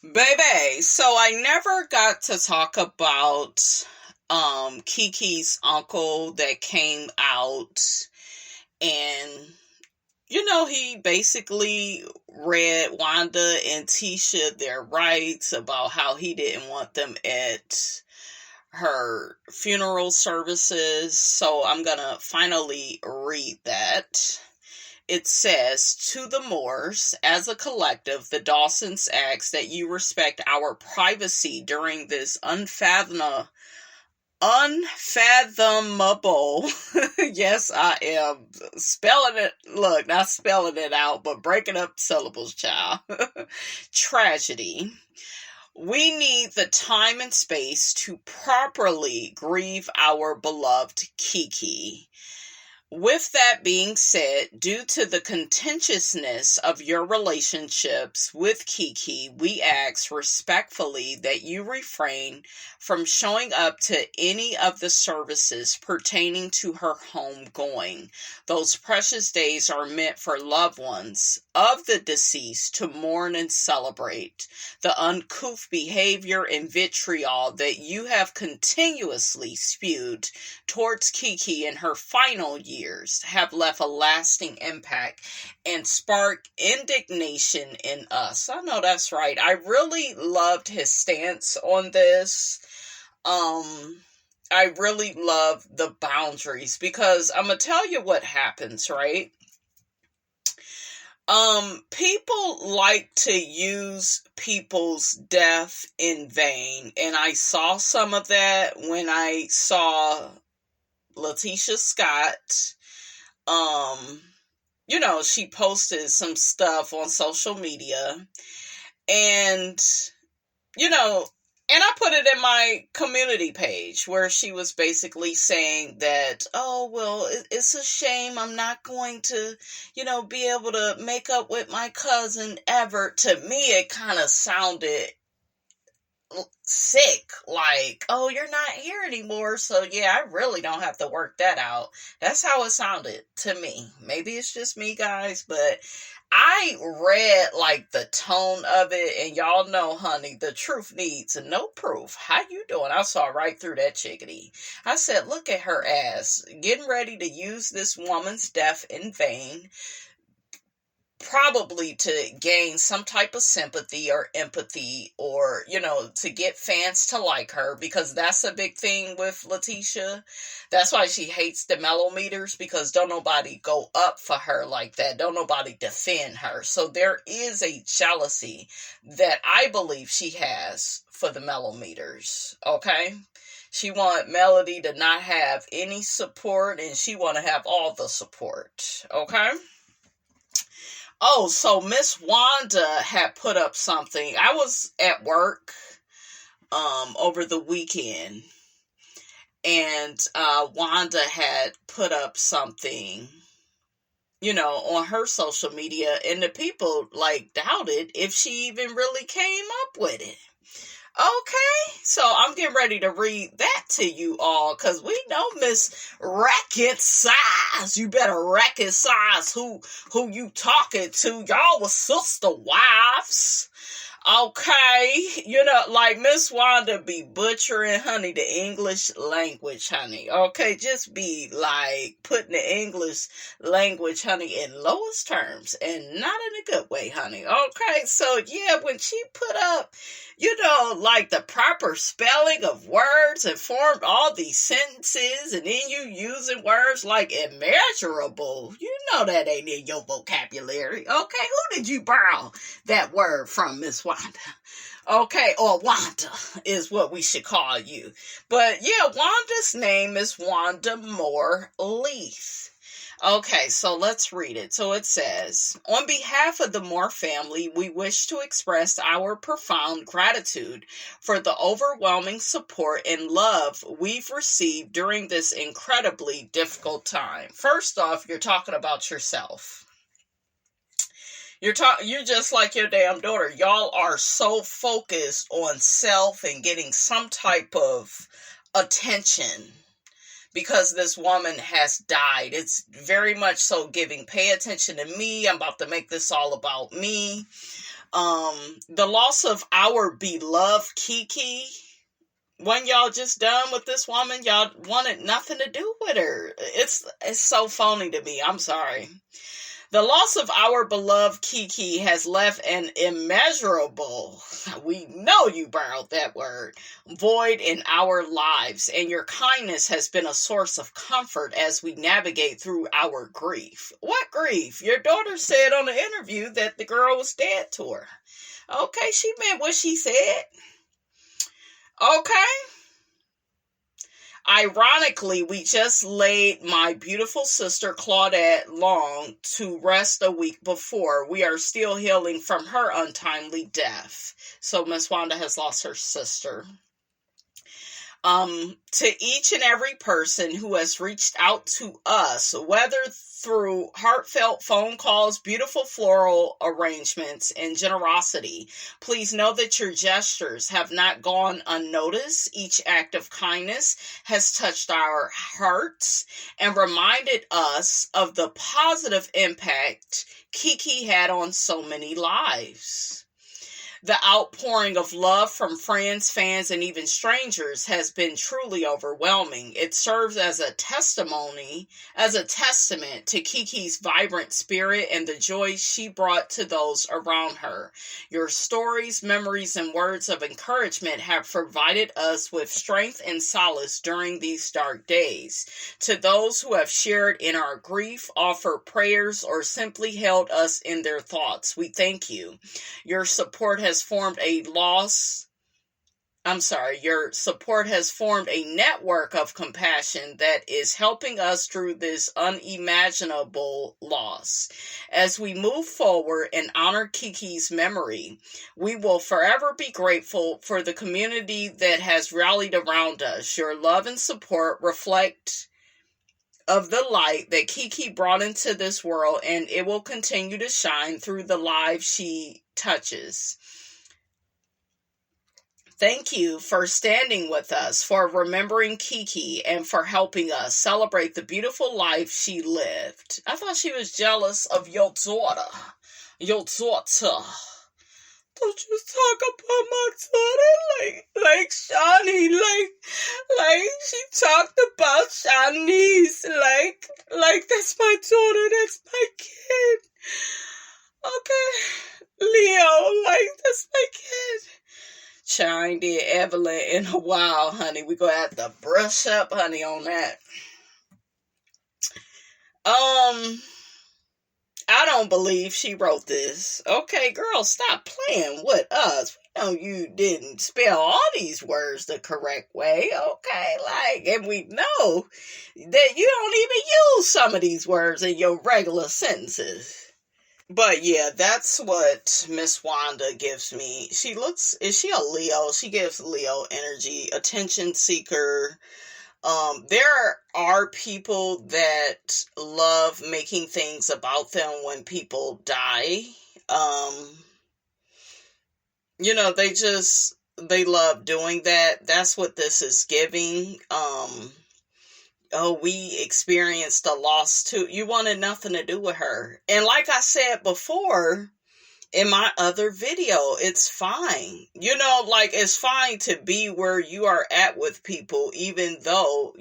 Baby, so I never got to talk about Kiki's uncle that came out, and he basically read Wanda and Tisha their rights about how he didn't want them at her funeral services. So I'm gonna finally read that. It says, to the Moores, as a collective, the Dawsons asks that you respect our privacy during this unfathomable, yes, I am spelling it, look, not spelling it out, but breaking up syllables, child, tragedy. We need the time and space to properly grieve our beloved Kiki. With that being said, due to the contentiousness of your relationships with Kiki, we ask respectfully that you refrain from showing up to any of the services pertaining to her homegoing. Those precious days are meant for loved ones of the deceased to mourn and celebrate. The uncouth behavior and vitriol that you have continuously spewed towards Kiki in her final years have left a lasting impact and sparked indignation in us. I know that's right. I really loved his stance on this. I really love the boundaries because I'm going to tell you what happens, right? People like to use people's death in vain, and I saw some of that when I saw Leticia Scott. She posted some stuff on social media, and and I put it in my community page where she was basically saying that, oh, well, it's a shame I'm not going to, be able to make up with my cousin ever. To me, it kind of sounded sick, like, oh, you're not here anymore, so yeah, I really don't have to work that out. That's how it sounded to me. Maybe it's just me, guys, but I read like the tone of it, and y'all know, honey, the truth needs no proof. How you doing? I saw right through that chickadee. I said, look at her ass, getting ready to use this woman's death in vain, probably to gain some type of sympathy or empathy, or to get fans to like her, because that's a big thing with Leticia. That's why she hates the mellometers, because don't nobody go up for her like that. Don't nobody defend her. So there is a jealousy that I believe she has for the mellometers. Okay, she want Melody to not have any support, and she want to have all the support. Okay. Oh, so Miss Wanda had put up something. I was at work over the weekend, and Wanda had put up something, on her social media, and the people doubted if she even really came up with it. Okay, so I'm getting ready to read that to you all, because we know Miss Racket Size. You better racket size who you talking to. Y'all was sister wives. Okay, like Miss Wanda be butchering, honey, the English language, honey. Okay, just be putting the English language, honey, in lowest terms, and not in a good way, honey. Okay, so yeah, when she put up, the proper spelling of words and formed all these sentences, and then you using words like immeasurable, that ain't in your vocabulary. Okay, who did you borrow that word from, Miss Wanda? Okay, or Wanda is what we should call you. But yeah, Wanda's name is Wanda Moleaf. Okay, so let's read it. So it says, on behalf of the Moore family, we wish to express our profound gratitude for the overwhelming support and love we've received during this incredibly difficult time. First off, you're talking about yourself. You're just like your damn daughter. Y'all are so focused on self and getting some type of attention because this woman has died. It's very much so giving, pay attention to me. I'm about to make this all about me. The loss of our beloved Kiki. When y'all just done with this woman, y'all wanted nothing to do with her. It's so phony to me. I'm sorry. The loss of our beloved Kiki has left an immeasurable, we know you borrowed that word, void in our lives, and your kindness has been a source of comfort as we navigate through our grief. What grief? Your daughter said on the interview that the girl was dead to her. Okay, she meant what she said. Okay. Ironically, we just laid my beautiful sister Claudette Long to rest a week before. We are still healing from her untimely death. So Miss Wanda has lost her sister. To each and every person who has reached out to us, whether through heartfelt phone calls, beautiful floral arrangements, and generosity, please know that your gestures have not gone unnoticed. Each act of kindness has touched our hearts and reminded us of the positive impact Kiki had on so many lives. The outpouring of love from friends, fans, and even strangers has been truly overwhelming. It serves as a testament to Kiki's vibrant spirit and the joy she brought to those around her. Your stories, memories, and words of encouragement have provided us with strength and solace during these dark days. To those who have shared in our grief, offered prayers, or simply held us in their thoughts, we thank you. Your support has formed a network of compassion that is helping us through this unimaginable loss. As we move forward and honor Kiki's memory, we will forever be grateful for the community that has rallied around us. Your love and support reflect of the light that Kiki brought into this world, and it will continue to shine through the lives she touches. Thank you for standing with us, for remembering Kiki, and for helping us celebrate the beautiful life she lived. I thought she was jealous of your daughter. Your daughter. Don't you talk about my daughter like Shawnee, like she talked about Shawnee's, like that's my daughter, that's my kid. Okay, Leo, like that's my kid. Chimed in Evelyn in a while, honey. We gonna have to brush up, honey, on that. I don't believe she wrote this. Okay, girl, stop playing with us. We know you didn't spell all these words the correct way, okay? And we know that you don't even use some of these words in your regular sentences. But yeah, that's what Miss Wanda gives me. Is she a Leo? She gives Leo energy, attention seeker. There are people that love making things about them when people die. They love doing that. That's what this is giving. We experienced a loss too. You wanted nothing to do with her. And like I said before, in my other video, it's fine. It's fine to be where you are at with people, even though,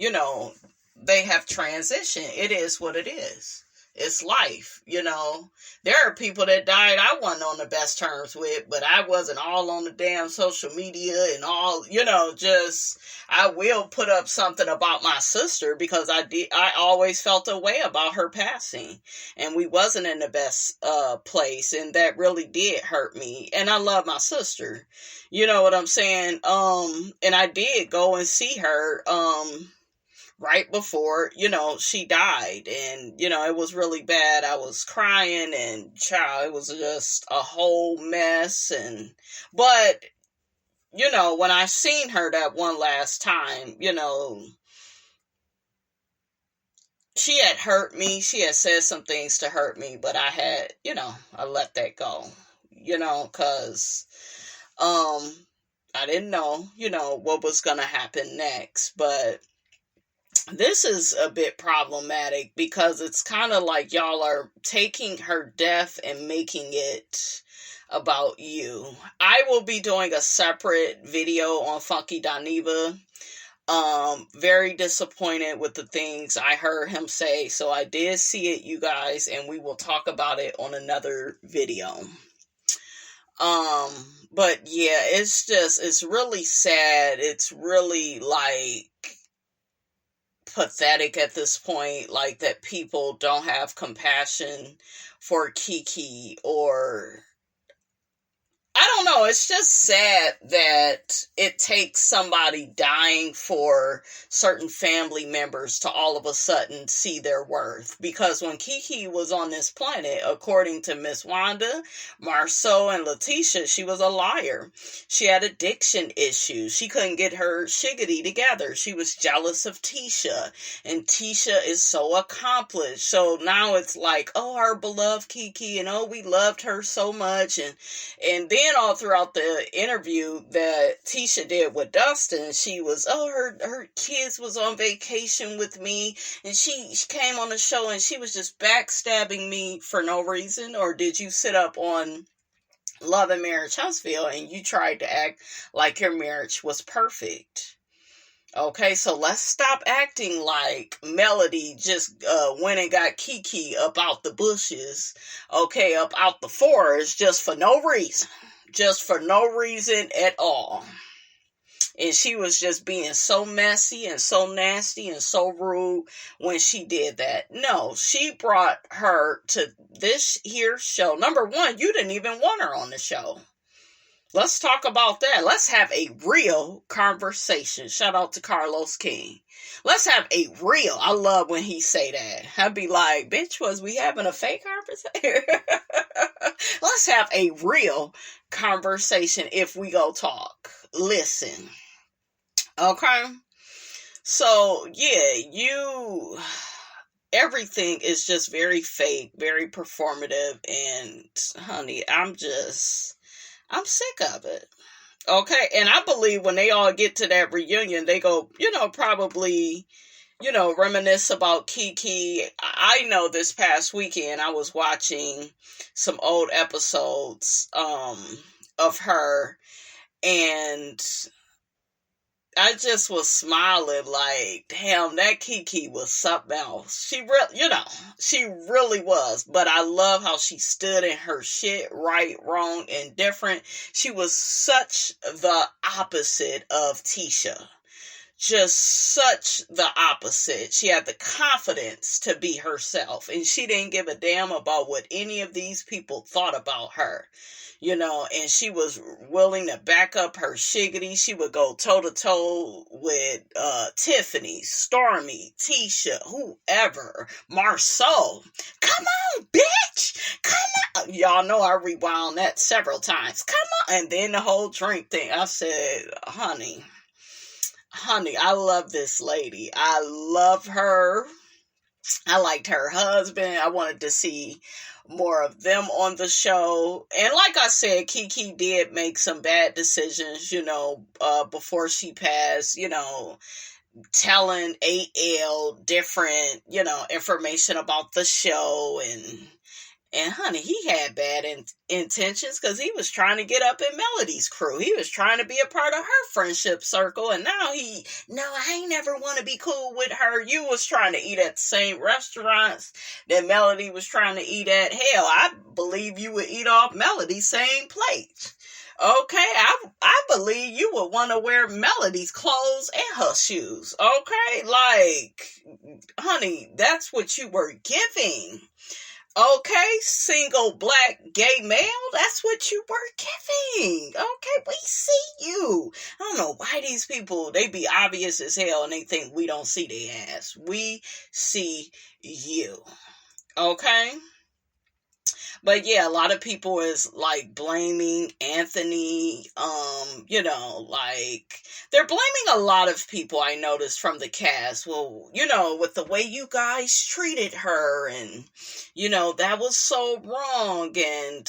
they have transitioned. It is what it is. It's life, There are people that died I wasn't on the best terms with, but I wasn't all on the damn social media and all, I will put up something about my sister because I always felt a way about her passing, and we wasn't in the best place, and that really did hurt me, and I love my sister. You know what I'm saying? And I did go and see her, right before, she died, and, it was really bad. I was crying, and it was just a whole mess, but, when I seen her that one last time, she had hurt me, she had said some things to hurt me, but I had, I let that go, because, I didn't know, what was gonna happen next, but this is a bit problematic because it's kind of like y'all are taking her death and making it about you. I will be doing a separate video on Funky Dineva. Very disappointed with the things I heard him say, so I did see it, you guys, and we will talk about it on another video. But yeah, it's really sad. It's really like pathetic at this point, like that people don't have compassion for Kiki, or I don't know. It's just sad that it takes somebody dying for certain family members to all of a sudden see their worth. Because when Kiki was on this planet, according to Miss Wanda, Marceau, and Leticia, she was a liar. She had addiction issues. She couldn't get her shiggity together. She was jealous of Tisha. And Tisha is so accomplished. So now it's like, oh, our beloved Kiki, and oh, we loved her so much. And then all throughout the interview that Tisha did with Dustin, she was, oh, her kids was on vacation with me, and she came on the show and she was just backstabbing me for no reason. Or did you sit up on Love and Marriage Huntsville and you tried to act like your marriage was perfect? Okay, so let's stop acting like Melody just went and got Kiki up out the bushes, okay, up out the forest, just for no reason. Just for no reason at all. And she was just being so messy and so nasty and so rude when she did that. No, she brought her to this here show. Number one, you didn't even want her on the show. Let's talk about that. Let's have a real conversation. Shout out to Carlos King. Let's have a real, I love when he say that. I'd be like, bitch, was we having a fake conversation? Let's have a real conversation if we go talk. Listen. Okay? So, yeah, everything is just very fake, very performative, and honey, I'm sick of it. Okay, and I believe when they all get to that reunion, they go, probably, reminisce about Kiki. I know this past weekend I was watching some old episodes of her, and I just was smiling like, damn, that Kiki was something else. She really was. But I love how she stood in her shit, right, wrong, and different. She was such the opposite of Tisha. Just such the opposite. She had the confidence to be herself, and she didn't give a damn about what any of these people thought about her. And she was willing to back up her shiggity. She would go toe-to-toe with Tiffany, Stormy, Tisha, whoever, Marceau. Come on, bitch! Come on! Y'all know I rewound that several times. Come on! And then the whole drink thing. I said, honey, I love this lady. I love her. I liked her husband. I wanted to see more of them on the show. And like I said, Kiki did make some bad decisions, before she passed, telling AL different, information about the show. And honey, he had bad intentions because he was trying to get up in Melody's crew. He was trying to be a part of her friendship circle. And now I ain't never want to be cool with her. You was trying to eat at the same restaurants that Melody was trying to eat at. Hell, I believe you would eat off Melody's same plate. Okay, I believe you would want to wear Melody's clothes and her shoes. Okay, like, honey, that's what you were giving. Okay, single black gay male, that's what you were giving. Okay, we see you. I don't know why these people, they be obvious as hell and they think we don't see their ass. We see you. Okay? But yeah, a lot of people is like blaming Anthony, like they're blaming a lot of people I noticed from the cast. Well, with the way you guys treated her and, that was so wrong. And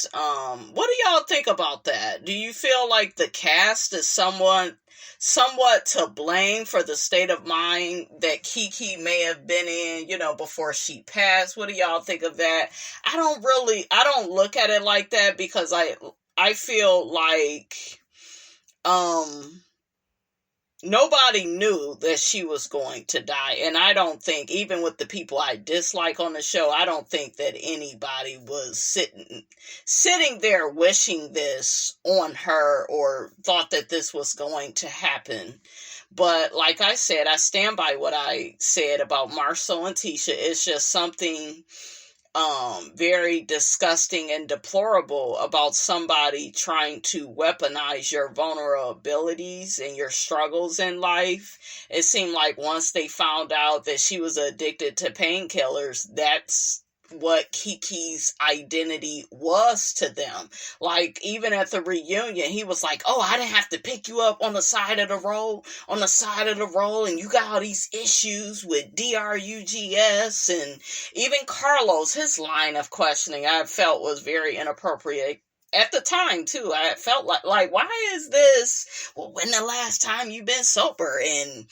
what do y'all think about that? Do you feel like the cast is somewhat somewhat to blame for the state of mind that Kiki may have been in, before she passed. What do y'all think of that? I don't look at it like that, because I feel like, nobody knew that she was going to die. And I don't think, even with the people I dislike on the show, I don't think that anybody was sitting there wishing this on her or thought that this was going to happen. But like I said, I stand by what I said about Marsau and Tisha. It's just something very disgusting and deplorable about somebody trying to weaponize your vulnerabilities and your struggles in life. It seemed like once they found out that she was addicted to painkillers, that's what Kiki's identity was to them. Like, even at the reunion, he was like, oh, I didn't have to pick you up on the side of the road, and you got all these issues with drugs. And even Carlos, his line of questioning, I felt was very inappropriate at the time too. I felt like why is this? Well, when the last time you been sober? And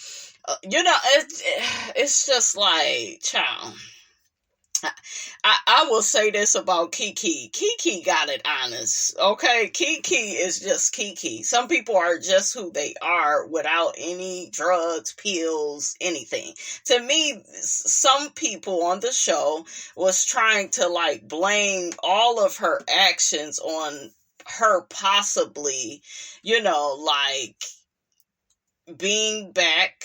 it's just like, child. I will say this about Kiki. Kiki got it honest, okay? Kiki is just Kiki. Some people are just who they are without any drugs, pills, anything. To me, some people on the show was trying to blame all of her actions on her possibly, being back,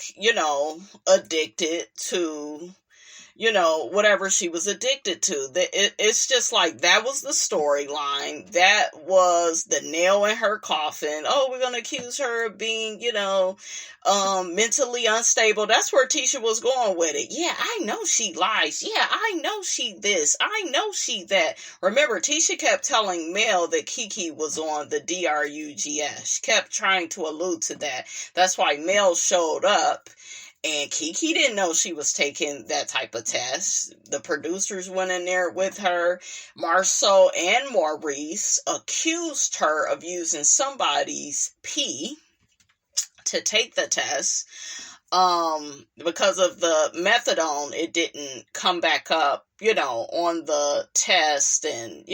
addicted to whatever she was addicted to. It's just like, that was the storyline. That was the nail in her coffin. Oh, we're going to accuse her of being, mentally unstable. That's where Tisha was going with it. Yeah, I know she lies. Yeah, I know she this. I know she that. Remember, Tisha kept telling Mel that Kiki was on the drugs. She kept trying to allude to that. That's why Mel showed up. And Kiki didn't know she was taking that type of test. The producers went in there with her. Marsau and Maurice accused her of using somebody's pee to take the test. Because of the methadone, it didn't come back up, on the test, and,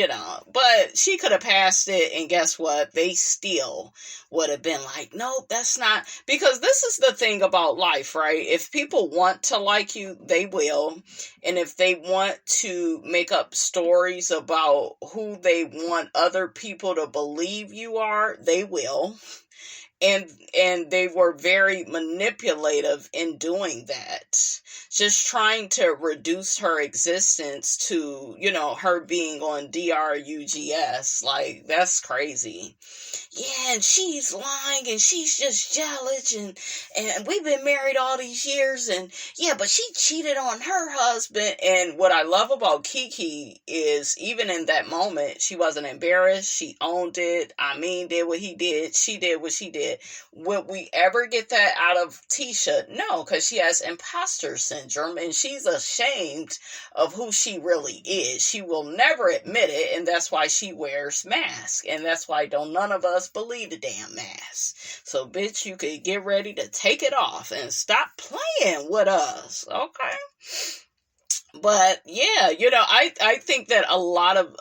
but she could have passed it, and guess what? They still would have been like, nope, that's not, because this is the thing about life, right? If people want to like you, they will, and if they want to make up stories about who they want other people to believe you are, they will. And they were very manipulative in doing that. Just trying to reduce her existence to, her being on drugs. Like, that's crazy. Yeah, and she's lying, and she's just jealous, and we've been married all these years, and yeah, but she cheated on her husband. And what I love about Kiki is, even in that moment, she wasn't embarrassed. She owned it. Did what he did. She did what she did. Would we ever get that out of Tisha? No, because she has imposter syndrome, and she's ashamed of who she really is. She will never admit it, and that's why she wears masks, and that's why don't none of us believe the damn mask. So, bitch, you could get ready to take it off and stop playing with us, okay? But yeah, I think that a lot of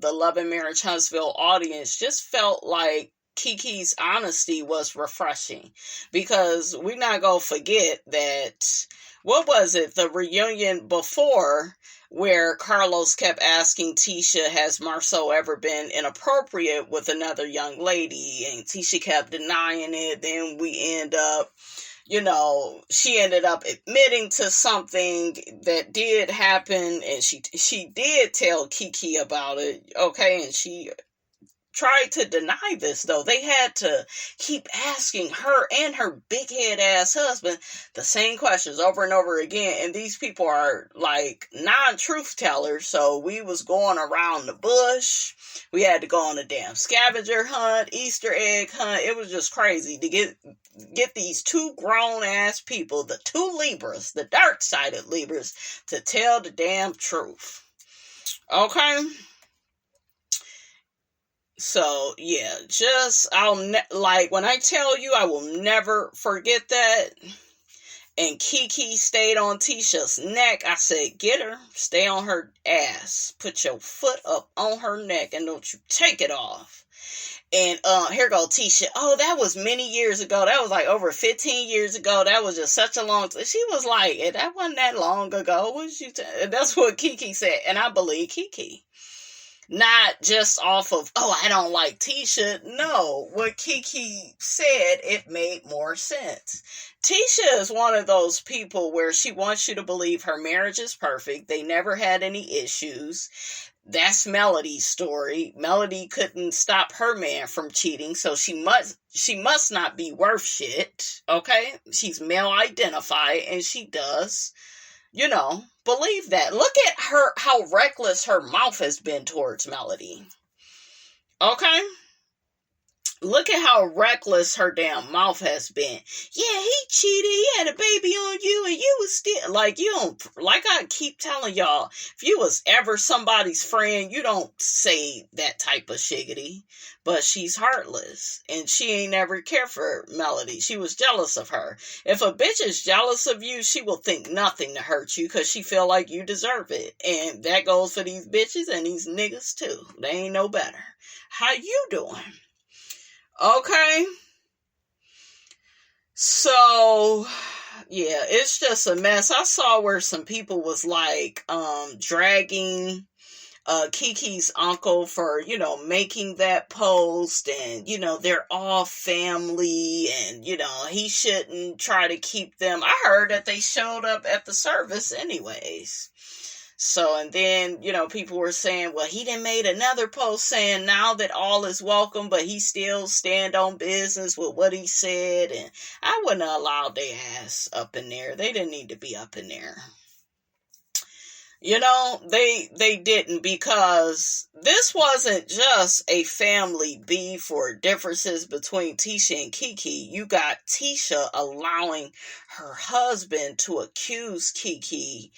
the Love and Marriage Huntsville audience just felt like Kiki's honesty was refreshing, because we're not gonna forget that, what was it, the reunion before, where Carlos kept asking Tisha, has Marsau ever been inappropriate with another young lady? And Tisha kept denying it. Then we end up, she ended up admitting to something that did happen, and she did tell Kiki about it, okay, and she tried to deny this, though. They had to keep asking her and her big head ass husband the same questions over and over again, and these people are like non-truth tellers, so we was going around the bush. We had to go on a damn scavenger hunt, Easter egg hunt. It was just crazy to get these two grown ass people, the two Libras, the dark-sided Libras, to tell the damn truth. Okay? So, yeah, like, when I tell you, I will never forget that. And Kiki stayed on Tisha's neck. I said, get her, stay on her ass. Put your foot up on her neck and don't you take it off. And here go Tisha. Oh, that was many years ago. That was like over 15 years ago. That was just such a long time. She was like, that wasn't that long ago. What did you That's what Kiki said. And I believe Kiki. Not just off of, oh, I don't like Tisha. No, what Kiki said, it made more sense. Tisha is one of those people where she wants you to believe her marriage is perfect. They never had any issues. That's Melody's story. Melody couldn't stop her man from cheating, so she must not be worth shit. Okay? She's male identified, and she does, believe that. Look at her, how reckless her mouth has been towards Melody. Okay? Look at how reckless her damn mouth has been. Yeah, he cheated. He had a baby on you and you was still, like, you don't, like I keep telling y'all, if you was ever somebody's friend, you don't say that type of shiggity. But she's heartless and she ain't never cared for Melody. She was jealous of her. If a bitch is jealous of you, she will think nothing to hurt you because she feel like you deserve it. And that goes for these bitches and these niggas too. They ain't no better. How you doing? Okay, so, yeah, it's just a mess. I saw where some people was like, dragging, Kiki's uncle for, making that post and, they're all family and, he shouldn't try to keep them. I heard that they showed up at the service anyways. So, and then, people were saying, well, he done made another post saying now that all is welcome, but he still stand on business with what he said. And I wouldn't have allowed their ass up in there. They didn't need to be up in there. They didn't, because this wasn't just a family beef or differences between Tisha and Kiki. You got Tisha allowing her husband to accuse Kiki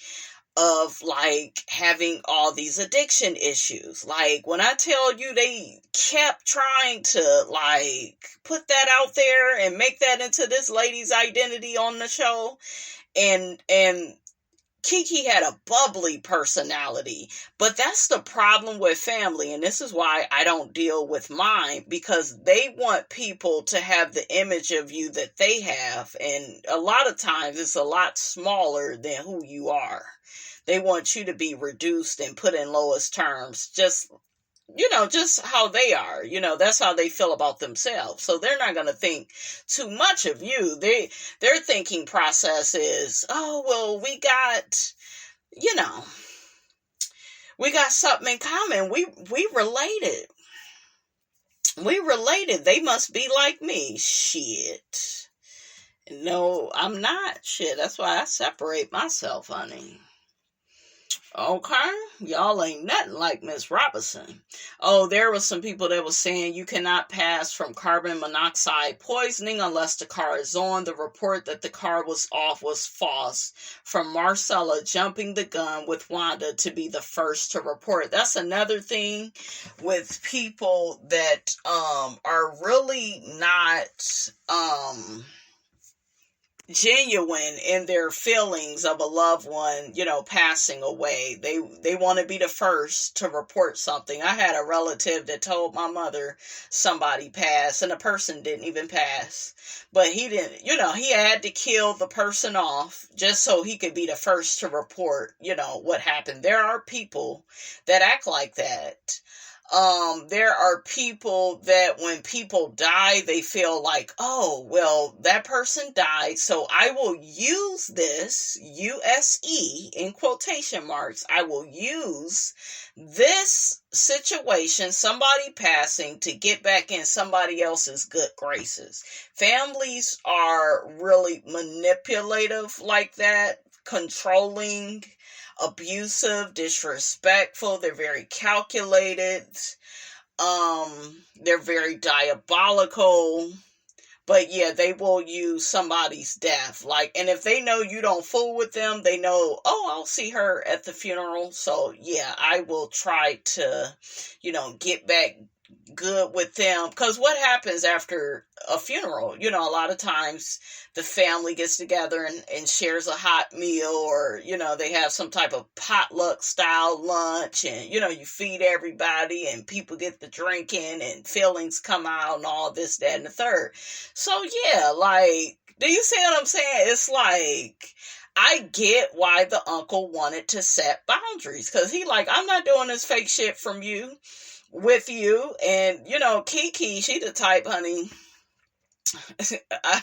of like having all these addiction issues. Like, when I tell you they kept trying to like put that out there and make that into this lady's identity on the show, and Kiki had a bubbly personality, but that's the problem with family, and this is why I don't deal with mine, because they want people to have the image of you that they have, and a lot of times it's a lot smaller than who you are. They want you to be reduced and put in lowest terms, just how they are. That's how they feel about themselves. So they're not going to think too much of you. Their thinking process is, oh, well, we got something in common. We related. We related. They must be like me. Shit. No, I'm not. Shit, that's why I separate myself, honey. Okay, y'all ain't nothing like Miss Robinson. Oh, there was some people that was saying you cannot pass from carbon monoxide poisoning unless the car is on. The report that the car was off was false. From Marcella jumping the gun with Wanda to be the first to report. That's another thing with people that are really not genuine in their feelings of a loved one, passing away. They want to be the first to report something. I had a relative that told my mother somebody passed, and the person didn't even pass. But he didn't, he had to kill the person off just so he could be the first to report, what happened. There are people that act like that. There are people that when people die, they feel like, oh, well, that person died, so I will use this, U-S-E, in quotation marks, I will use this situation, somebody passing, to get back in somebody else's good graces. Families are really manipulative like that, controlling, abusive, disrespectful. They're very calculated. They're very diabolical. But yeah, they will use somebody's death. And if they know you don't fool with them, they know, oh, I'll see her at the funeral. So yeah, I will try to, get back good with them, because what happens after a funeral, a lot of times the family gets together and shares a hot meal, or they have some type of potluck style lunch, and you feed everybody and people get the drinking and feelings come out and all this, that, and the third. So yeah, like, do you see what I'm saying? It's like, I get why the uncle wanted to set boundaries, because he like, I'm not doing this fake shit with you. And Kiki, she the type, honey, I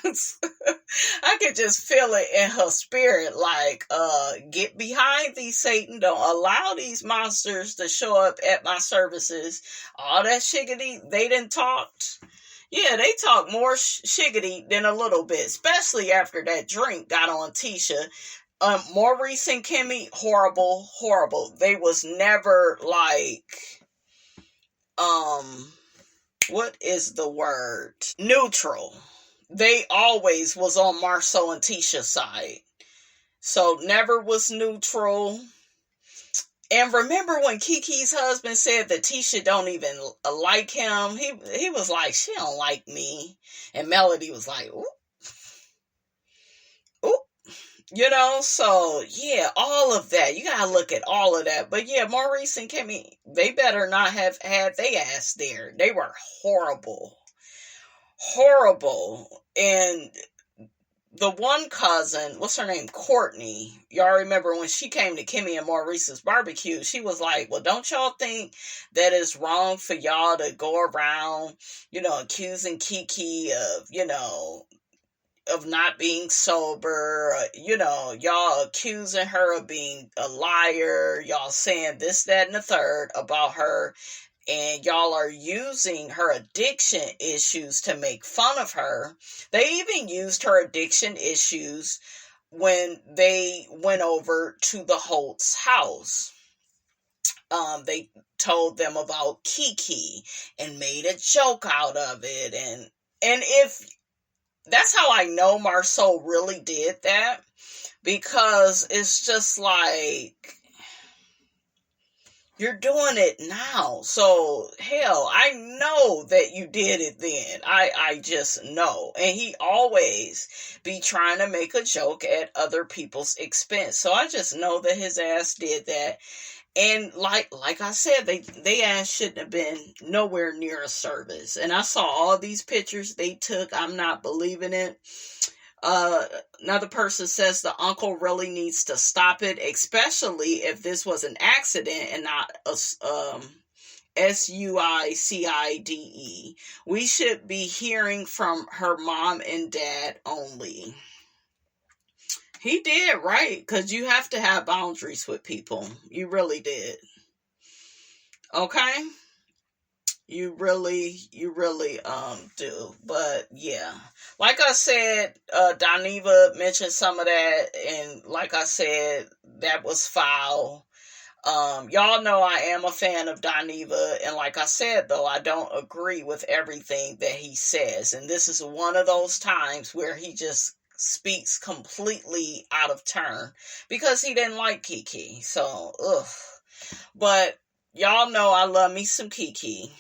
could just feel it in her spirit, like, get behind these, Satan. Don't allow these monsters to show up at my services. All that shiggity they done talked. Yeah, they talk more shiggity than a little bit, especially after that drink got on Tisha. Maurice and Kimmy, horrible, horrible. They was never like, what is the word? Neutral. They always was on Marceau and Tisha's side. So never was neutral. And remember when Kiki's husband said that Tisha don't even like him? He was like, she don't like me. And Melody was like, ooh. Ooh. So yeah, all of that. You gotta look at all of that. But yeah, Maurice and Kimmy, they better not have had their ass there. They were horrible. Horrible. And the one cousin, what's her name? Courtney. Y'all remember when she came to Kimmy and Maurice's barbecue, she was like, well, don't y'all think that it's wrong for y'all to go around, accusing Kiki of not being sober, y'all accusing her of being a liar, y'all saying this, that, and the third about her, and y'all are using her addiction issues to make fun of her. They even used her addiction issues when they went over to the Holt's house. They told them about Kiki and made a joke out of it, and if that's how I know Marceau really did that, because it's just like, you're doing it now. So, hell, I know that you did it then. I just know. And he always be trying to make a joke at other people's expense. So I just know that his ass did that. And like I said, they ass shouldn't have been nowhere near a service. And I saw all these pictures they took. I'm not believing it. Another person says the uncle really needs to stop it, especially if this was an accident and not a SUICIDE. We should be hearing from her mom and dad only. He did right, because you have to have boundaries with people. You really did. Okay? You really do. But yeah, like I said, Doniva mentioned some of that, and like I said, that was foul. Y'all know I am a fan of Doniva, and like I said, though, I don't agree with everything that he says, and this is one of those times where he just speaks completely out of turn because he didn't like Kiki. So, ugh. But y'all know I love me some Kiki.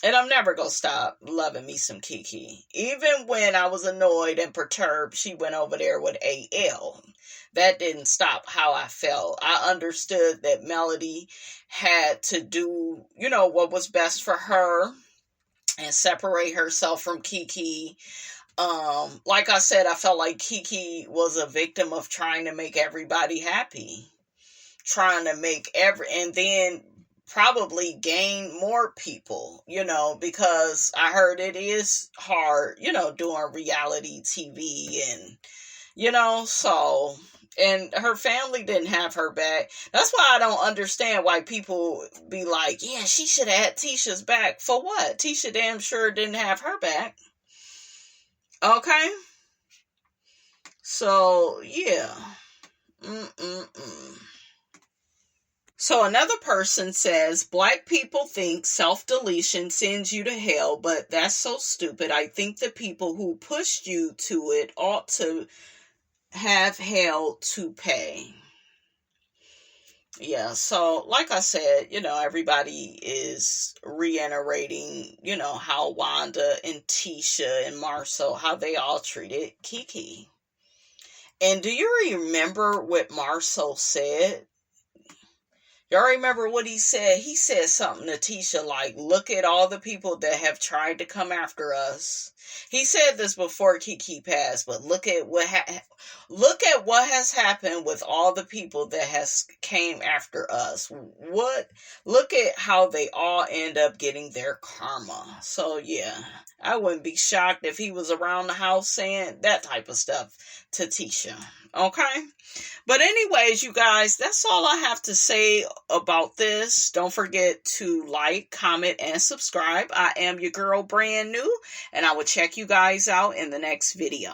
And I'm never going to stop loving me some Kiki. Even when I was annoyed and perturbed, she went over there with AL. That didn't stop how I felt. I understood that Melody had to do, what was best for her and separate herself from Kiki. Like I said, I felt like Kiki was a victim of trying to make everybody happy. Trying to make and then probably gain more people, because I heard it is hard, doing reality TV and, so, and her family didn't have her back. That's why I don't understand why people be like, yeah, she should have had Tisha's back. For what? Tisha damn sure didn't have her back. Okay? So, yeah. So another person says, Black people think self-deletion sends you to hell, but that's so stupid. I think the people who pushed you to it ought to have hell to pay. Yeah, so like I said, everybody is reiterating, how Wanda and Tisha and Marcel, how they all treated Kiki. And do you remember what Marcel said? Y'all remember what he said? He said something to Tisha like, look at all the people that have tried to come after us. He said this before Kiki passed, but look at what has happened with all the people that has came after us. Look at how they all end up getting their karma. So yeah, I wouldn't be shocked if he was around the house saying that type of stuff to Tisha. Okay? But anyways, you guys, that's all I have to say about this. Don't forget to like, comment, and subscribe. I am your girl, brand new, and I will check you guys out in the next video.